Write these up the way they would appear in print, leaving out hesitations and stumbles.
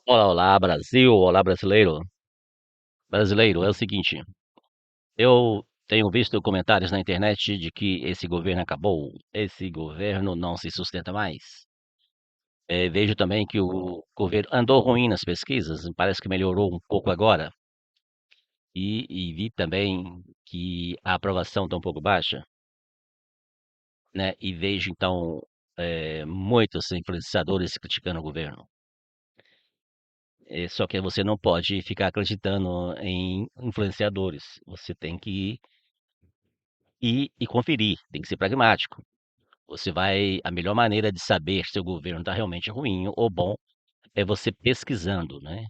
Olá, olá, Brasil, olá, brasileiro. Brasileiro, é o seguinte, eu tenho visto comentários na internet de que esse governo acabou, esse governo não se sustenta mais. Vejo também que o governo andou ruim nas pesquisas, parece que melhorou um pouco agora. E vi também que a aprovação está um pouco baixa, né? E vejo, então, muitos influenciadores criticando o governo. Só que você não pode ficar acreditando em influenciadores. Você tem que e conferir, tem que ser pragmático. Você vai a melhor maneira de saber se o governo está realmente ruim ou bom é você pesquisando, né,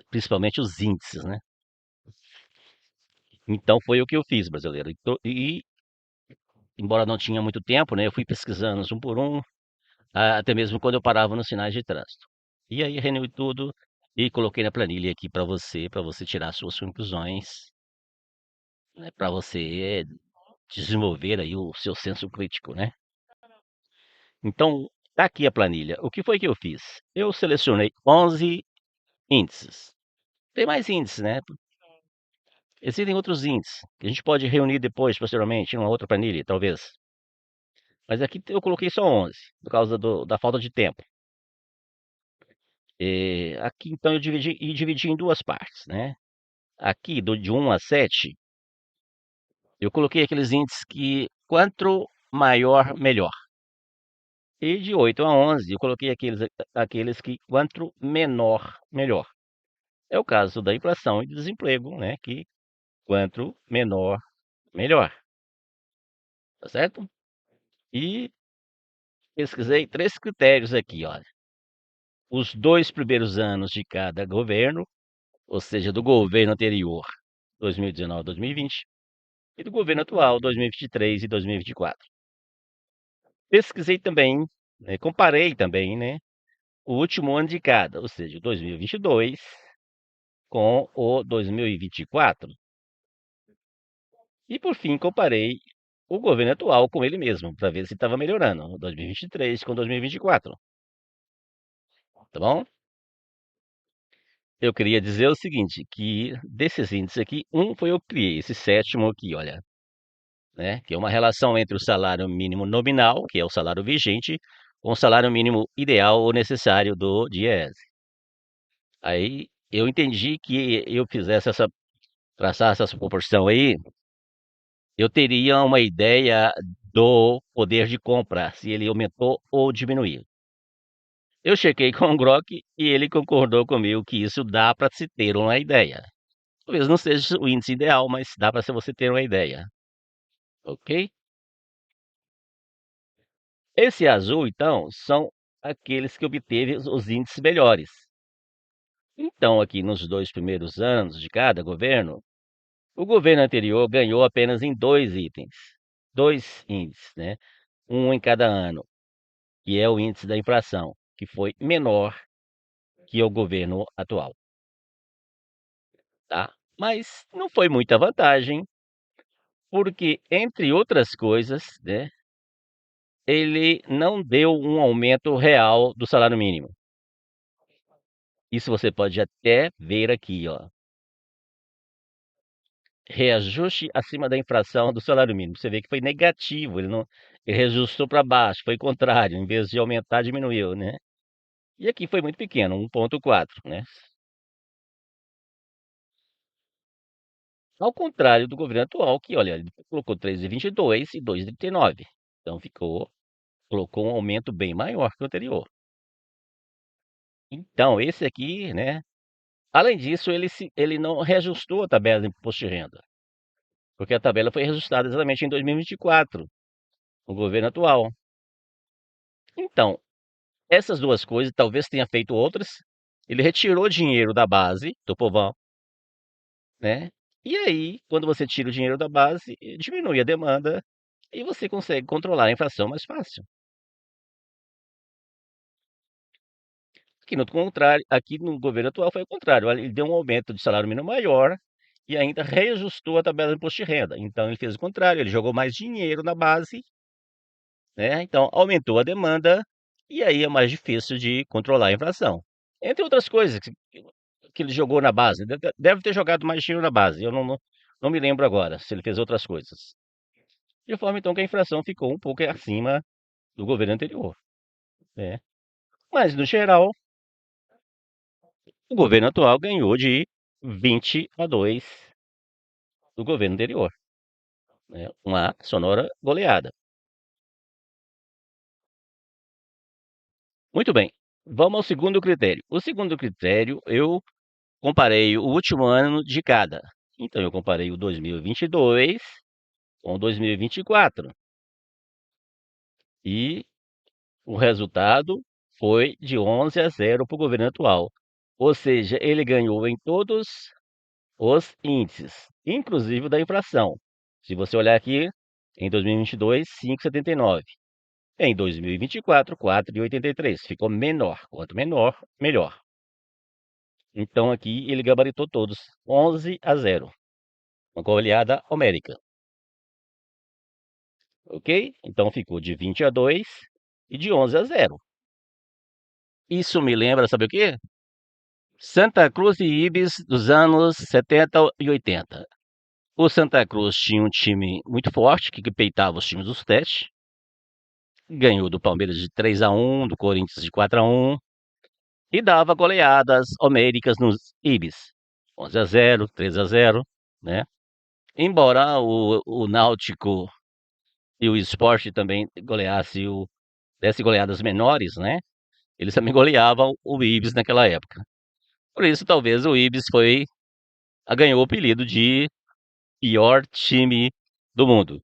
principalmente os índices, né. Então foi o que eu fiz, brasileiro. Embora não tinha muito tempo, né, eu fui pesquisando um por um, até mesmo quando eu parava nos sinais de trânsito. E aí reuni tudo e coloquei na planilha aqui para você tirar suas conclusões, né, para você desenvolver aí o seu senso crítico, né. Então, tá aqui a planilha. O que foi que eu fiz? Eu selecionei 11 índices. Tem mais índices, né? Existem outros índices que a gente pode reunir depois, posteriormente, em uma outra planilha, talvez. Mas aqui eu coloquei só 11, por causa da falta de tempo. Aqui, então, eu dividi em duas partes, né? Aqui, de 1 a 7, eu coloquei aqueles índices que quanto maior, melhor. E de 8 a 11, eu coloquei aqueles que quanto menor, melhor. É o caso da inflação e do desemprego, né, que quanto menor, melhor, tá certo? E pesquisei 3 critérios aqui, olha. Os 2 primeiros anos de cada governo, ou seja, do governo anterior, 2019, 2020, e do governo atual, 2023 e 2024. Pesquisei também, né, comparei também, né, o último ano de cada, ou seja, o 2022 com o 2024. E por fim, comparei o governo atual com ele mesmo, para ver se estava melhorando, 2023 com 2024, tá bom? Eu queria dizer o seguinte, que desses índices aqui, um foi eu que criei, esse sétimo aqui, olha, né? Que é uma relação entre o salário mínimo nominal, que é o salário vigente, com o salário mínimo ideal ou necessário do DIEESE. Aí eu entendi que eu fizesse traçasse essa proporção aí, eu teria uma ideia do poder de compra, se ele aumentou ou diminuiu. Eu chequei com o Grok e ele concordou comigo que isso dá para se ter uma ideia. Talvez não seja o índice ideal, mas dá para você ter uma ideia, ok? Esse azul, então, são aqueles que obteve os índices melhores. Então, aqui nos 2 primeiros anos de cada governo, o governo anterior ganhou apenas em 2 itens, 2 índices, né, um em cada ano, que é o índice da inflação, que foi menor que o governo atual, tá? Mas não foi muita vantagem, porque, entre outras coisas, né, ele não deu um aumento real do salário mínimo. Isso você pode até ver aqui, ó. Reajuste acima da inflação do salário mínimo. Você vê que foi negativo, ele reajustou para baixo, foi contrário, em vez de aumentar, diminuiu, né. E aqui foi muito pequeno, 1,4, né. Ao contrário do governo atual que, olha, ele colocou 3,22 e 2,39. Então colocou um aumento bem maior que o anterior. Então esse aqui, né, além disso ele não reajustou a tabela de imposto de renda, porque a tabela foi reajustada exatamente em 2024, no governo atual. Então, essas 2 coisas, talvez tenha feito outras, ele retirou dinheiro da base, do povão, né, e aí, quando você tira o dinheiro da base, diminui a demanda e você consegue controlar a inflação mais fácil. Aqui no governo atual foi o contrário, olha, ele deu um aumento de salário mínimo maior e ainda reajustou a tabela do imposto de renda. Então ele fez o contrário, ele jogou mais dinheiro na base, né, então aumentou a demanda, e aí é mais difícil de controlar a inflação. Entre outras coisas que ele jogou na base. Deve ter jogado mais dinheiro na base. Eu não me lembro agora se ele fez outras coisas. De forma então que a inflação ficou um pouco acima do governo anterior, né? Mas no geral, o governo atual ganhou de 20-2 do governo anterior, né? Uma sonora goleada. Muito bem. Vamos ao segundo critério. O segundo critério, eu comparei o último ano de cada. Então eu comparei o 2022 com 2024. E o resultado foi de 11-0 para o governo atual. Ou seja, ele ganhou em todos os índices, inclusive o da inflação. Se você olhar aqui, em 2022, 5,79. Em 2024, 4,83. Ficou menor. Quanto menor, melhor. Então aqui ele gabaritou todos, 11-0. Uma goleada homérica. Ok? Então ficou de 20-2 e de 11-0. Isso me lembra, sabe o quê? Santa Cruz e Ibis dos anos 70 e 80. O Santa Cruz tinha um time muito forte, que peitava os times dos testes. Ganhou do Palmeiras de 3-1, do Corinthians de 4-1. E dava goleadas homéricas nos Ibis. 11-0, 3-0, né? Embora o Náutico e o Sport também desse goleadas menores, né? Eles também goleavam o Ibis naquela época. Por isso, talvez o Ibis ganhou o apelido de pior time do mundo.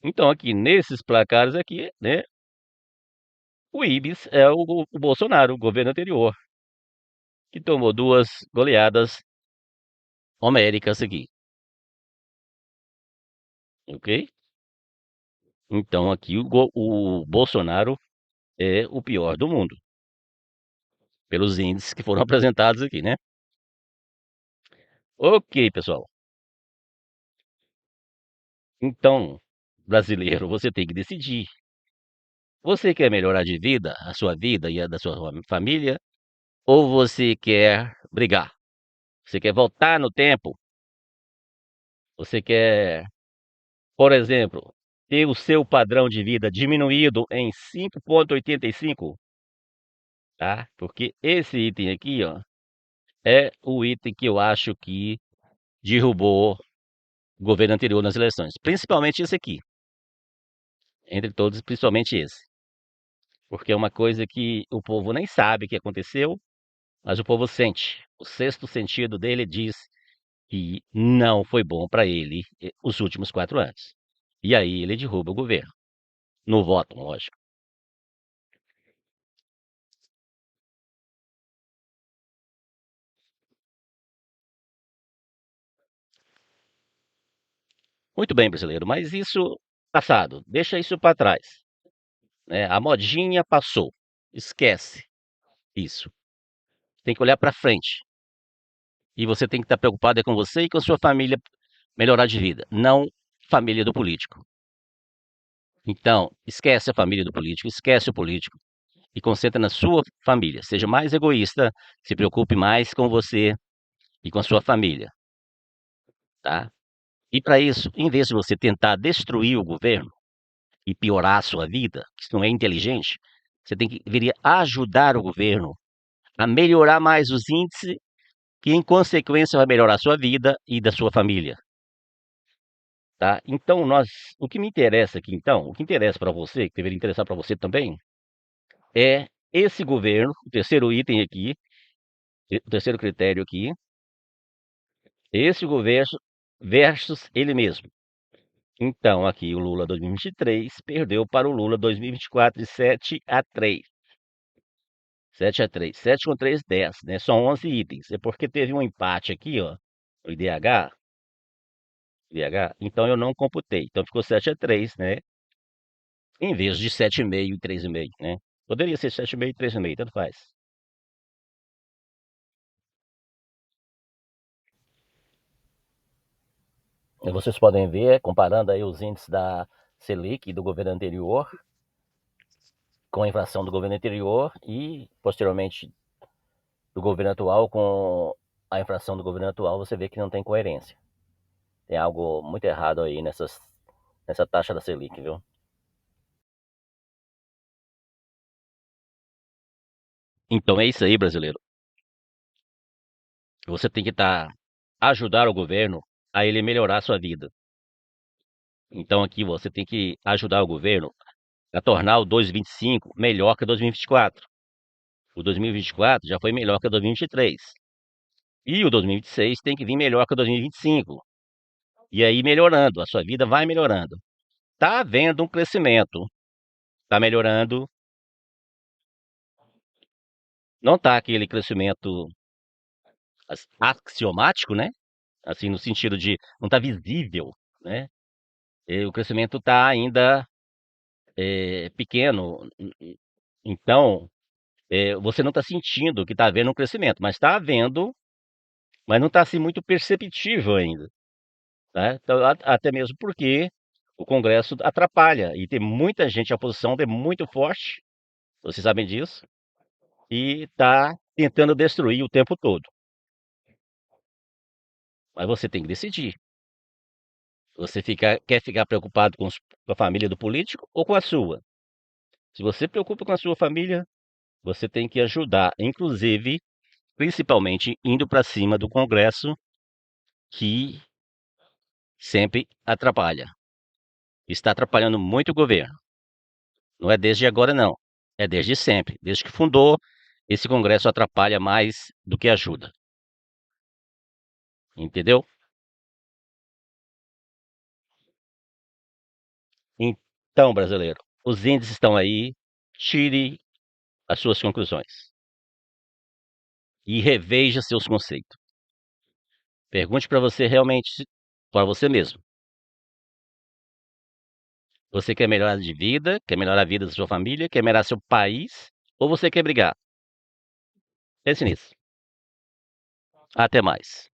Então, aqui nesses placares aqui, né? O Ibis é o Bolsonaro, o governo anterior, que tomou duas goleadas homéricas aqui, ok? Então, aqui o Bolsonaro é o pior do mundo, pelos índices que foram apresentados aqui, né? Ok, pessoal. Então, brasileiro, você tem que decidir. Você quer melhorar de vida, a sua vida e a da sua família, ou você quer brigar? Você quer voltar no tempo? Você quer, por exemplo, ter o seu padrão de vida diminuído em 5,85, tá? Porque esse item aqui, ó, é o item que eu acho que derrubou o governo anterior nas eleições, principalmente esse aqui. Entre todos, principalmente esse. Porque é uma coisa que o povo nem sabe que aconteceu, mas o povo sente. O sexto sentido dele diz que não foi bom para ele os últimos 4 anos. E aí ele derruba o governo. No voto, lógico. Muito bem, brasileiro, mas isso passado, deixa isso para trás, né? A modinha passou. Esquece isso. Tem que olhar para frente. E você tem que estar preocupado com você e com a sua família melhorar de vida, não família do político. Então, esquece a família do político, esquece o político e concentra na sua família. Seja mais egoísta, se preocupe mais com você e com a sua família, tá? E para isso, em vez de você tentar destruir o governo e piorar a sua vida, que isso não é inteligente, você deveria ajudar o governo a melhorar mais os índices, que em consequência vai melhorar a sua vida e da sua família, tá? Então o que me interessa aqui então, o que interessa para você, que deveria interessar para você também, é esse governo, o terceiro item aqui, o terceiro critério aqui, esse governo versus ele mesmo. Então, aqui o Lula 2023 perdeu para o Lula 2024 de 7-3. 7-3. 7 com 3, 10, né? São 11 itens. É porque teve um empate aqui, ó, o IDH, então eu não computei. Então ficou 7-3, né? Em vez de 7,5 e 3,5, né? Poderia ser 7,5 e 3,5, tanto faz. E vocês podem ver, comparando aí os índices da Selic do governo anterior com a inflação do governo anterior e, posteriormente, do governo atual com a inflação do governo atual, você vê que não tem coerência. Tem algo muito errado aí nessa taxa da Selic, viu? Então é isso aí, brasileiro. Você tem que ajudar o governo a ele melhorar a sua vida. Então aqui você tem que ajudar o governo a tornar o 2025 melhor que o 2024. O 2024 já foi melhor que o 2023. E o 2026 tem que vir melhor que o 2025. E aí melhorando, a sua vida vai melhorando. Tá havendo um crescimento, tá melhorando. Não tá aquele crescimento axiomático, né? Assim, no sentido de não tá visível, né? O crescimento tá ainda pequeno. Então, você não está sentindo que está havendo um crescimento, mas está havendo, mas não está assim muito perceptível ainda, né? Então, até mesmo porque o Congresso atrapalha e tem muita gente, a oposição é muito forte, vocês sabem disso, e está tentando destruir o tempo todo. Mas você tem que decidir. Quer ficar preocupado com a família do político ou com a sua? Se você preocupa com a sua família, você tem que ajudar, inclusive, principalmente indo para cima do Congresso, que sempre atrapalha. Está atrapalhando muito o governo. Não é desde agora, não. É desde sempre. Desde que fundou, esse Congresso atrapalha mais do que ajuda. Entendeu? Então, brasileiro, os índices estão aí. Tire as suas conclusões e reveja seus conceitos. Pergunte para você realmente, para você mesmo. Você quer melhorar de vida? Quer melhorar a vida da sua família? Quer melhorar seu país? Ou você quer brigar? Pense nisso. Até mais.